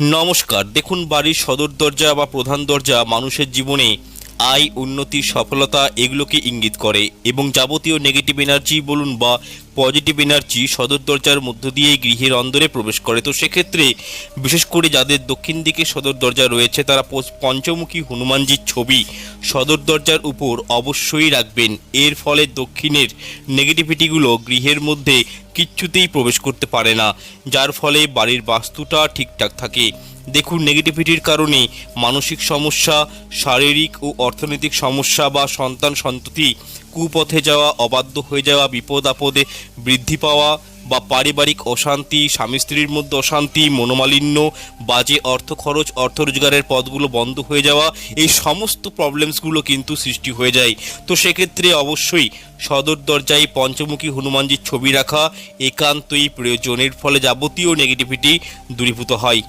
নমস্কার। দেখুন, বাড়ির সদর দরজা বা প্রধান দরজা মানুষের জীবনে আয়, উন্নতি, সফলতা এগুলোকে ইঙ্গিত করে এবং যাবতীয় নেগেটিভ এনার্জি বলুন বা পজিটিভ এনার্জি সদর দরজার মধ্য দিয়ে গৃহের অন্দরে প্রবেশ করে। তো সেক্ষেত্রে বিশেষ করে যাদের দক্ষিণ দিকে সদর দরজা রয়েছে তারা পঞ্চমুখী হনুমানজির ছবি সদর দরজার উপর অবশ্যই রাখবেন। এর ফলে দক্ষিণের নেগেটিভিটিগুলো গৃহের মধ্যে কিচ্ছুতেই প্রবেশ করতে পারে না, যার ফলে বাড়ির বাস্তুটা ঠিকঠাক থাকে। দেখুন, নেগেটিভিটির কারণে মানসিক সমস্যা, শারীরিক ও অর্থনৈতিক সমস্যা বা সন্তান সন্ততি কুপথে যাওয়া, অবাধ্য হয়ে যাওয়া, বিপদ আপদে বৃদ্ধি পাওয়া বা পারিবারিক অশান্তি, স্বামী স্ত্রীর মধ্যে অশান্তি, মনোমালিন্য, বাজে অর্থ খরচ, অর্থ রোজগারের পথগুলো বন্ধ হয়ে যাওয়া, এই সমস্ত প্রবলেমসগুলো কিন্তু সৃষ্টি হয়ে যায়। তো সেক্ষেত্রে অবশ্যই সদর দরজায় পঞ্চমুখী হনুমানজির ছবি রাখা একান্তই প্রয়োজনের, ফলে যাবতীয় নেগেটিভিটি দূরীভূত হয়।